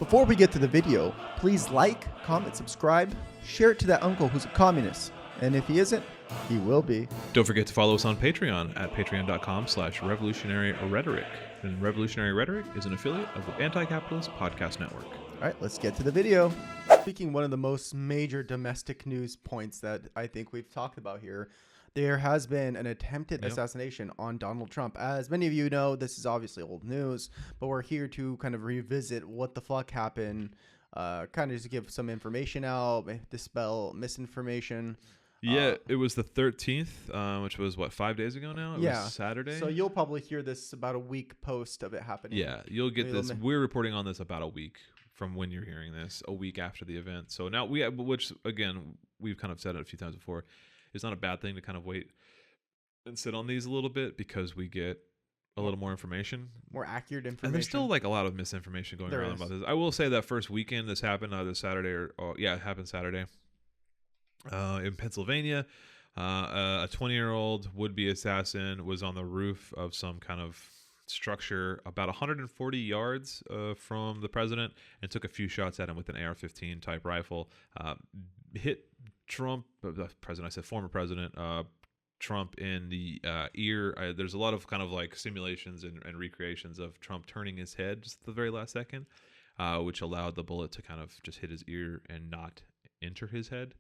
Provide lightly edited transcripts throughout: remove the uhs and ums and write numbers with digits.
Before we get to the video, please like, comment, subscribe, share it to that uncle who's a communist. And if he isn't, he will be. Don't forget to follow us on Patreon at patreon.com/revolutionary rhetoric. And Revolutionary Rhetoric is an affiliate of the Anti-Capitalist Podcast Network. All right, let's get to the video. Speaking one of the most major domestic news points that I think we've talked about here, there has been an attempted assassination on Donald Trump. As many of you know, this is obviously old news, but we're here to kind of revisit what the fuck happened, kind of just give some information out, dispel misinformation. Yeah, it was the 13th, which was, 5 days ago now? It was Saturday. So you'll probably hear this about a week post of it happening. Yeah, you'll get this. We're reporting on this about a week from when you're hearing this, a week after the event. So now which again, we've kind of said it a few times before, it's not a bad thing to kind of wait and sit on these a little bit because we get a little more information. More accurate information. And there's still like a lot of misinformation going around about this. I will say that first weekend this happened, either Saturday it happened Saturday. In Pennsylvania, a 20-year-old would-be assassin was on the roof of some kind of structure about 140 yards from the president and took a few shots at him with an AR-15 type rifle. Hit Trump, the president, I said former president, Trump in the ear. There's a lot of kind of like simulations and recreations of Trump turning his head just at the very last second, which allowed the bullet to kind of just hit his ear and not enter his head.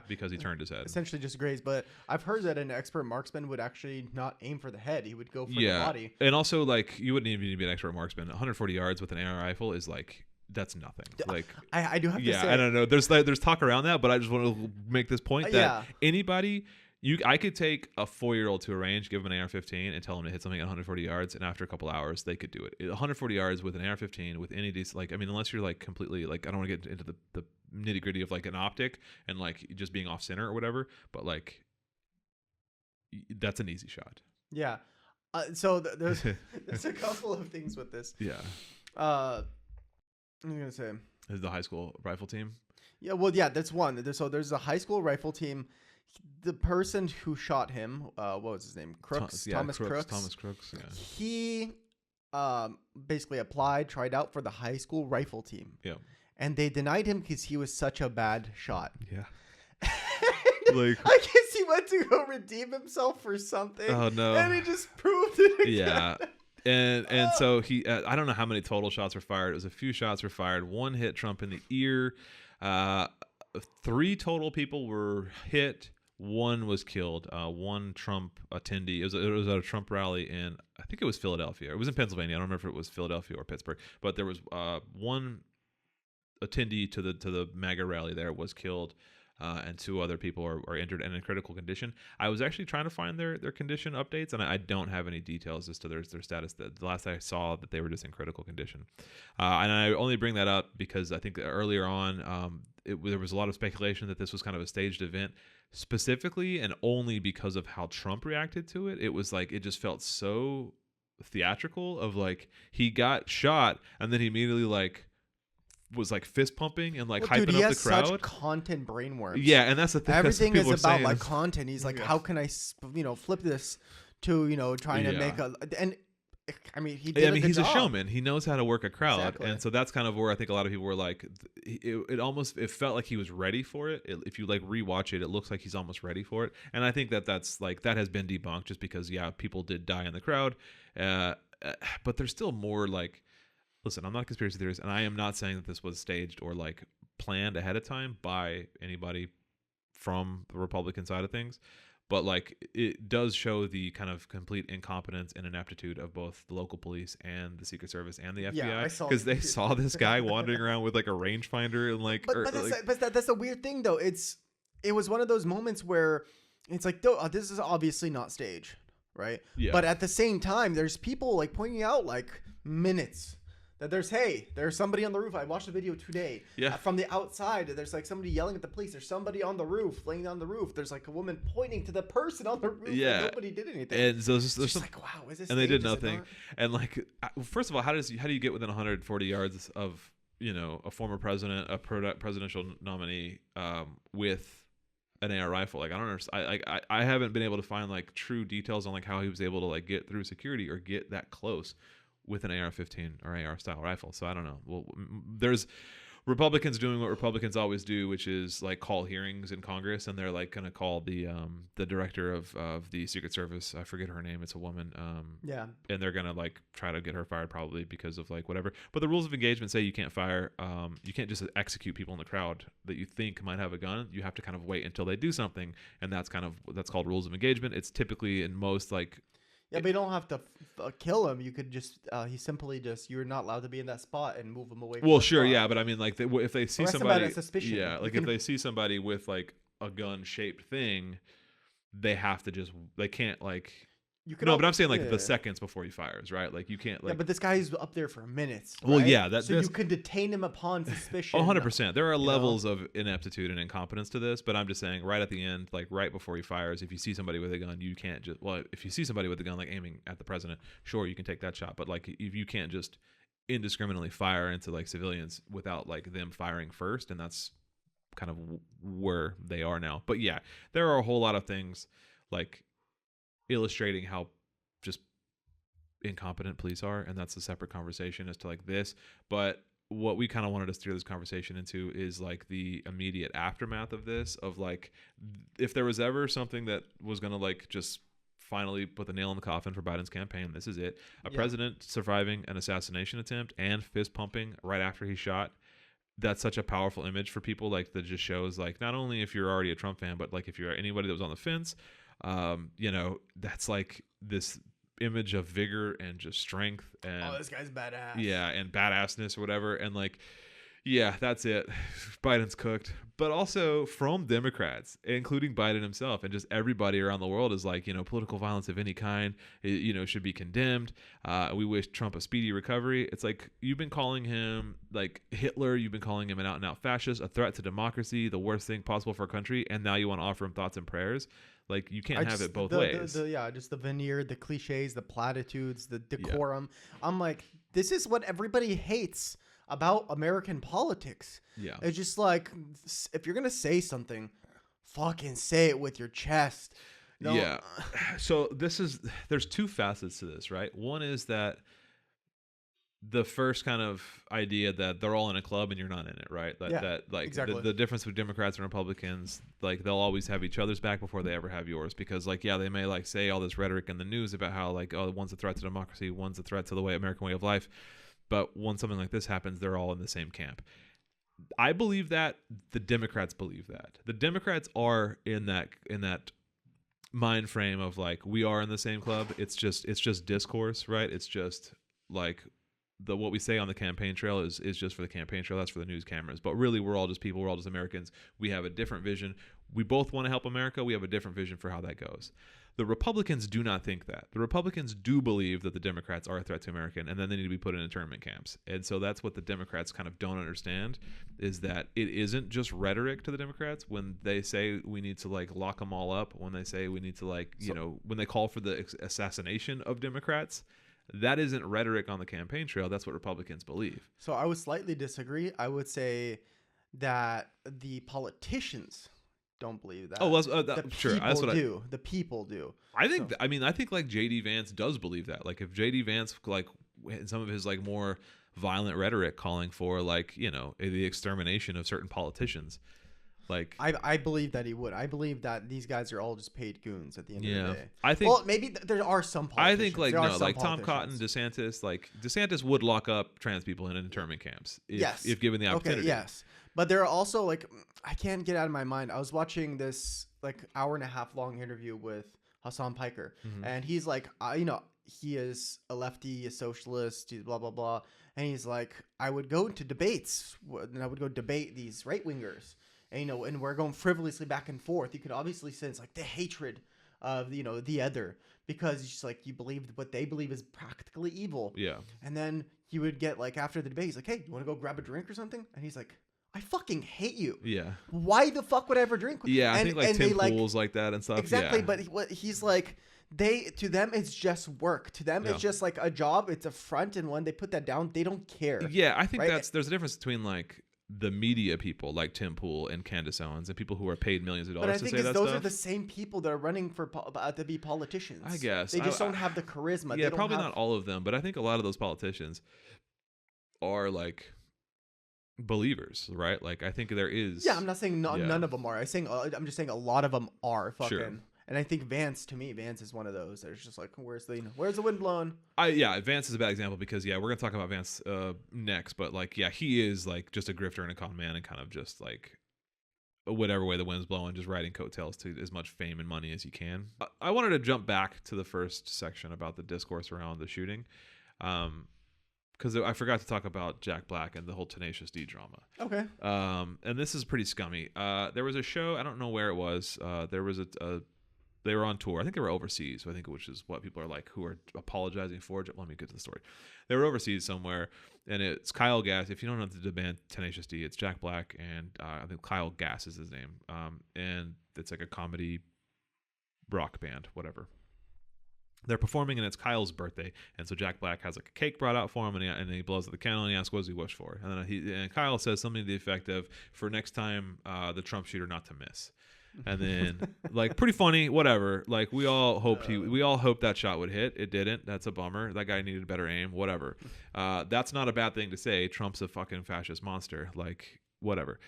Because he turned his head. Essentially just grazed. But I've heard that an expert marksman would actually not aim for the head. He would go for the body. And also, like, you wouldn't even need to be an expert marksman. 140 yards with an AR rifle is like, that's nothing. Like, I do have to say. I don't know. There's talk around that, but I just want to make this point that anybody. I could take a 4-year-old to a range, give him an AR-15, and tell him to hit something at 140 yards, and after a couple hours, they could do it. 140 yards with an AR-15 with any decent, like, I mean, unless you're like completely, like, I don't want to get into the nitty gritty of like an optic and like just being off center or whatever, but like that's an easy shot. Yeah. So there's a couple of things with this. Yeah. I'm gonna say is the high school rifle team. Yeah. Well, yeah, that's one. There's a high school rifle team. The person who shot him, what was his name? Crooks. Thomas Crooks. Thomas Crooks. Yeah. He basically tried out for the high school rifle team. Yeah. And they denied him because he was such a bad shot. Yeah. Like, I guess he went to go redeem himself for something. Oh no! And he just proved it again. Yeah. And so he, I don't know how many total shots were fired. It was a few shots were fired. One hit Trump in the ear. 3 total people were hit. 1 was killed. One Trump attendee. It was at a Trump rally in, I think it was Philadelphia. It was in Pennsylvania. I don't remember if it was Philadelphia or Pittsburgh. But there was one attendee to the MAGA rally there was killed, and 2 other people are injured and in critical condition. I was actually trying to find their condition updates, and I don't have any details as to their status. The last I saw that they were just in critical condition, and I only bring that up because I think earlier on there was a lot of speculation that this was kind of a staged event, specifically and only because of how Trump reacted to it. It was like it just felt so theatrical of like he got shot and then he immediately was like fist pumping and hyping up the crowd. He has such content brainworms. Yeah, and that's the thing. Everything is about like content. He's like, how can I, flip this to trying to make and I mean he did. I mean he's job. A showman. He knows how to work a crowd, exactly. And so that's kind of where I think a lot of people were like, it felt like he was ready for it. If you rewatch it, it looks like he's almost ready for it. And I think that's that has been debunked just because people did die in the crowd, but there's still more like. Listen, I'm not a conspiracy theorist, and I am not saying that this was staged or planned ahead of time by anybody from the Republican side of things. But it does show the kind of complete incompetence and ineptitude of both the local police and the Secret Service and the FBI, because they saw this guy wandering around with a rangefinder and But that's the weird thing though. It was one of those moments where it's like, this is obviously not staged, right? Yeah. But at the same time, there's people pointing out minutes. That there's somebody on the roof. I watched the video today. Yeah. From the outside, there's somebody yelling at the police. There's somebody on the roof, laying on the roof. There's a woman pointing to the person on the roof. Yeah. And nobody did anything. And so there's some wow, is this? And they did nothing. And first of all, how do you get within 140 yards of a former president, a presidential nominee, with an AR rifle? I don't understand. I haven't been able to find true details on how he was able to get through security or get that close with an AR-15 or AR style rifle. So I don't know. Well, there's Republicans doing what Republicans always do, which is like call hearings in Congress, and they're like going to call the director of the Secret Service. I forget her name. It's a woman. Yeah. And they're going to like try to get her fired probably because of like whatever. But the rules of engagement say you can't fire. You can't just execute people in the crowd that you think might have a gun. You have to kind of wait until they do something, and that's called rules of engagement. It's typically in most like. Yeah, but you don't have to kill him. You could just he simply just you're not allowed to be in that spot and move him away. Well, sure, yeah, but I mean, like if they see somebody, suspicion. Yeah, like if they see somebody with like a gun-shaped thing, they have to they can't like. You can but I'm saying like the seconds before he fires, right? Like you can't. Like, yeah, but this guy's up there for minutes. Well, right? yeah, so you could detain him upon suspicion. 100%. There are levels of ineptitude and incompetence to this, but I'm just saying, right at the end, like right before he fires, if you see somebody with a gun, you can't just. Well, if you see somebody with a gun like aiming at the president, sure, you can take that shot, but like if you can't just indiscriminately fire into like civilians without like them firing first, and that's kind of where they are now. But yeah, there are a whole lot of things like illustrating how just incompetent police are, and that's a separate conversation as to like this. But what we kind of wanted to steer this conversation into is like the immediate aftermath of this, of like if there was ever something that was going to like just finally put the nail in the coffin for Biden's campaign, this is it. A president surviving an assassination attempt and fist pumping right after he shot. That's such a powerful image for people. Like that just shows like not only if you're already a Trump fan, but like if you're anybody that was on the fence, that's like this image of vigor and just strength and this guy's badass. Yeah, and badassness or whatever. And like, yeah, that's it. Biden's cooked. But also from Democrats, including Biden himself, and just everybody around the world is like, political violence of any kind, should be condemned. We wish Trump a speedy recovery. It's like you've been calling him like Hitler. You've been calling him an out and out fascist, a threat to democracy, the worst thing possible for a country. And now you want to offer him thoughts and prayers. Like you can't have it both ways. Just the veneer, the cliches, the platitudes, the decorum. Yeah. I'm like, this is what everybody hates about American politics. Yeah. It's just like, if you're going to say something, fucking say it with your chest. Yeah. So there's two facets to this, right? One is that the first kind of idea that they're all in a club and you're not in it, right? Exactly. The difference with Democrats and Republicans, like they'll always have each other's back before they ever have yours, because like, yeah, they may like say all this rhetoric in the news about how like, oh, one's a threat to democracy, one's a threat to the American way of life. But when something like this happens, they're all in the same camp. I believe that. The Democrats believe that. The Democrats are in that mind frame of like, we are in the same club. It's just discourse, right? It's just like what we say on the campaign trail is just for the campaign trail. That's for the news cameras. But really, we're all just people. We're all just Americans. We have a different vision. We both want to help America. We have a different vision for how that goes. The Republicans do not think that. The Republicans do believe that the Democrats are a threat to America, and then they need to be put in internment camps. And so that's what the Democrats kind of don't understand, is that it isn't just rhetoric to the Democrats when they say we need to like lock them all up, when they say we need to like, when they call for the assassination of Democrats. That isn't rhetoric on the campaign trail. That's what Republicans believe. So I would slightly disagree. I would say that the politicians don't believe that. Oh, well, sure. That's what the people do. I think. I think like JD Vance does believe that. Like if JD Vance, like in some of his like more violent rhetoric, calling for like the extermination of certain politicians. Like I believe that he would. I believe that these guys are all just paid goons at the end of the day. I think. Well, maybe there are some politicians. I think like Tom Cotton, DeSantis. Like DeSantis would lock up trans people in internment camps if given the opportunity. Okay, yes. But there are also like, I can't get out of my mind. I was watching this like hour and a half long interview with Hassan Piker, and he's like, he is a lefty, a socialist, he's blah blah blah, and he's like, I would go into debates, and I would go debate these right wingers. And, and we're going frivolously back and forth. You could obviously sense like the hatred of, the other, because it's just like you believe what they believe is practically evil. Yeah. And then he would get like after the debate, he's like, hey, you want to go grab a drink or something? And he's like, I fucking hate you. Yeah. Why the fuck would I ever drink? Yeah. I think like Tim Pool's like that and stuff. Exactly. Yeah. But he's like, to them, it's just work. To them, it's just like a job. It's a front. And when they put that down, they don't care. Yeah. I think there's a difference between like, the media people like Tim Pool and Candace Owens and people who are paid millions of But I dollars to think say that those stuff. are the same people that are running for to be politicians. I guess they just don't have the charisma. Yeah, they probably have... not all of them, but I think a lot of those politicians are like believers, right? Like I think there is. Yeah, I'm not saying none of them are. I'm just saying a lot of them are fucking. Sure. And I think Vance is one of those. There's just like, where's the wind blowing? Vance is a bad example because we're gonna talk about Vance next, but like he is like just a grifter and a con man and kind of just like whatever way the wind's blowing, just riding coattails to as much fame and money as you can. I wanted to jump back to the first section about the discourse around the shooting, because I forgot to talk about Jack Black and the whole Tenacious D drama. Okay. And this is pretty scummy. There was a show, I don't know where it was. There was they were on tour. I think they were overseas. So I think which is what people are like who are apologizing for. Let me get to the story. They were overseas somewhere, and it's Kyle Gass. If you don't know the band Tenacious D, it's Jack Black and I think Kyle Gass is his name. And it's like a comedy rock band, whatever. They're performing, and it's Kyle's birthday, and so Jack Black has like a cake brought out for him, and he blows out the candle, and he asks, "What does he wish for?" And then Kyle says something to the effect of, "For next time, the Trump shooter not to miss." And then like pretty funny, whatever. Like we all hoped that shot would hit. It didn't. That's a bummer. That guy needed better aim. Whatever. That's not a bad thing to say. Trump's a fucking fascist monster. Like whatever.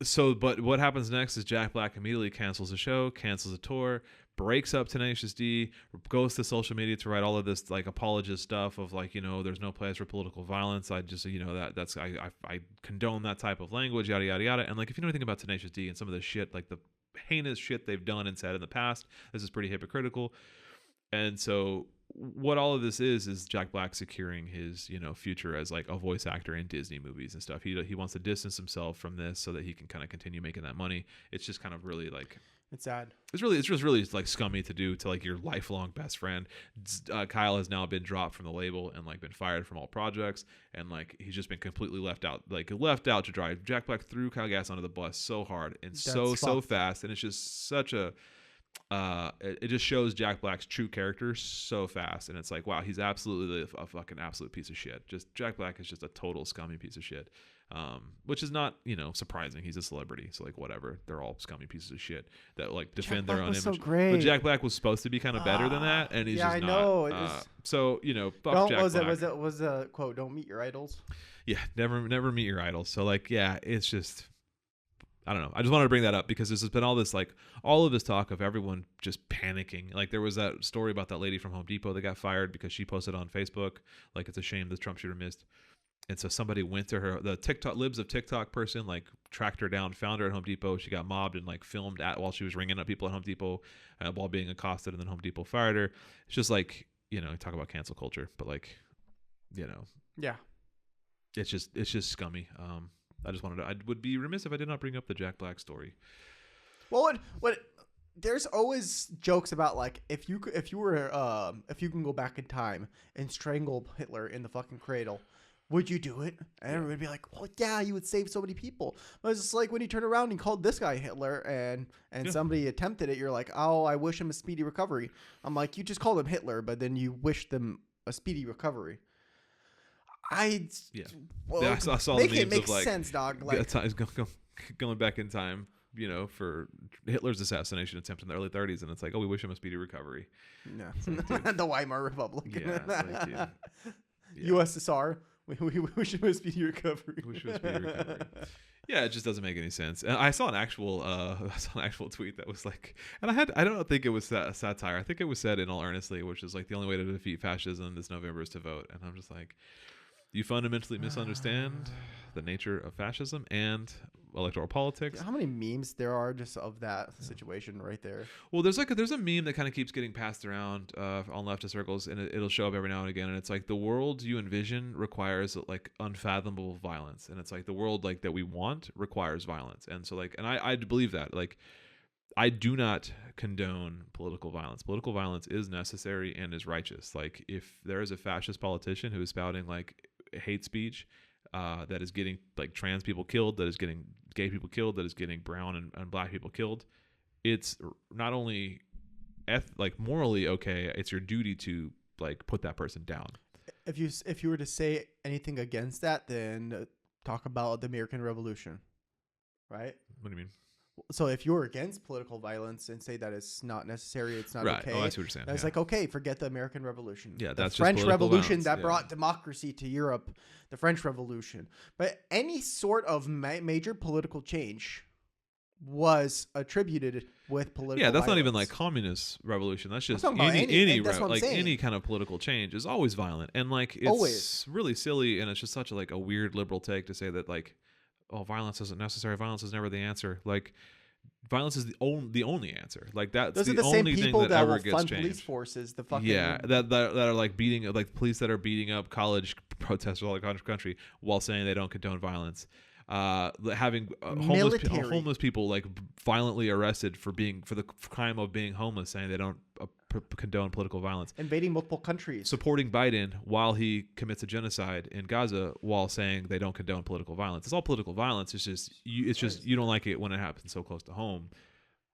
So, but what happens next is Jack Black immediately cancels the show, cancels a tour, breaks up Tenacious D, goes to social media to write all of this like apologist stuff of like, there's no place for political violence. I just, I condone that type of language, yada, yada, yada. And like, if you know anything about Tenacious D and some of the shit, like the heinous shit they've done and said in the past, this is pretty hypocritical. And so what all of this is Jack Black securing his, future as like a voice actor in Disney movies and stuff. He wants to distance himself from this so that he can kind of continue making that money. It's just kind of really like, it's sad. It's just really like scummy to do to like your lifelong best friend. Kyle has now been dropped from the label and like been fired from all projects, and like he's just been completely left out to dry. Jack Black threw Kyle Gass under the bus so hard and so fast, and it's just such a. It just shows Jack Black's true character so fast, and it's like, wow, he's absolutely a fucking absolute piece of shit. Just Jack Black is just a total scummy piece of shit, which is not surprising. He's a celebrity, so like whatever, they're all scummy pieces of shit that like defend their own image. So great. But Jack Black was supposed to be kind of better than that, and he's just not. Know. So fuck Jack Black. Was a quote? Don't meet your idols. Yeah, never meet your idols. So like, yeah, it's just. I don't know. I just wanted to bring that up because there's been all of this talk of everyone just panicking. Like there was that story about that lady from Home Depot that got fired because she posted on Facebook, like it's a shame the Trump shooter missed. And so somebody went to her, the Libs of TikTok person, like tracked her down, found her at Home Depot. She got mobbed and like filmed while she was ringing up people at Home Depot while being accosted, and then Home Depot fired her. It's just like, talk about cancel culture, but like, yeah, it's just scummy. I would be remiss if I did not bring up the Jack Black story. Well, what there's always jokes about like if you can go back in time and strangle Hitler in the fucking cradle, would you do it? And everybody would be like, well, yeah, you would save so many people. But it's just like when you turn around and called this guy Hitler and somebody attempted it, you're like, oh, I wish him a speedy recovery. I'm like, you just called him Hitler, but then you wish them a speedy recovery. I saw the memes memes make of like sense, dog. Like going back in time, for Hitler's assassination attempt in the early 30s, and it's like, oh, we wish him a speedy recovery. No, like, the Weimar Republic. Yeah, it's like, dude. Yeah. USSR. We wish him a speedy recovery. Yeah, it just doesn't make any sense. And I saw an actual tweet that was like, and I don't think it was satire. I think it was said in all earnestly, which is like the only way to defeat fascism this November is to vote. And I'm just like, you fundamentally misunderstand the nature of fascism and electoral politics. How many memes there are just of that situation right there? Well, there's a meme that kind of keeps getting passed around on leftist circles, and it'll show up every now and again. And it's like the world you envision requires like unfathomable violence, and it's like the world like that we want requires violence. And so like, and I believe that. Like, I do not condone political violence. Political violence is necessary and is righteous. Like, if there is a fascist politician who is spouting like hate speech that is getting like trans people killed, that is getting gay people killed, that is getting brown and black people killed, it's not only morally okay, it's your duty to like put that person down. If you were to say anything against that, then talk about the American Revolution, right? What do you mean? So if you're against political violence and say that it's not necessary, it's not Right. okay. Oh, I see what you're saying. It's Yeah. like, okay, forget the American Revolution. Yeah, the that's just French political Revolution violence. that Yeah. brought democracy to Europe, the French Revolution. But any sort of major political change was attributed with political Yeah, that's not even violence. like communist revolution. That's just talking about any- and that's what I'm like saying. any kind of political change is always violent, and like it's Always. really silly, and it's just such a weird liberal take to say that like, oh, violence isn't necessary. Violence is never the answer. Like, violence is the only answer. Like that's Those are the the same only thing people that that ever will gets fund changed. police forces. The fucking Yeah, that are like beating like police that are beating up college protesters all across the country while saying they don't condone violence. Having homeless people like violently arrested for the crime of being homeless, saying they don't condone political violence. invading multiple countries. Supporting Biden while he commits a genocide in Gaza while saying they don't condone political violence. It's all political violence. It's just you don't like it when it happens so close to home.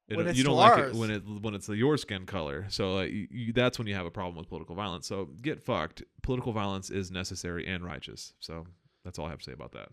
When it's you don't to like ours. it when it's your skin color. So like, that's when you have a problem with political violence. So get fucked. Political violence is necessary and righteous. So that's all I have to say about that.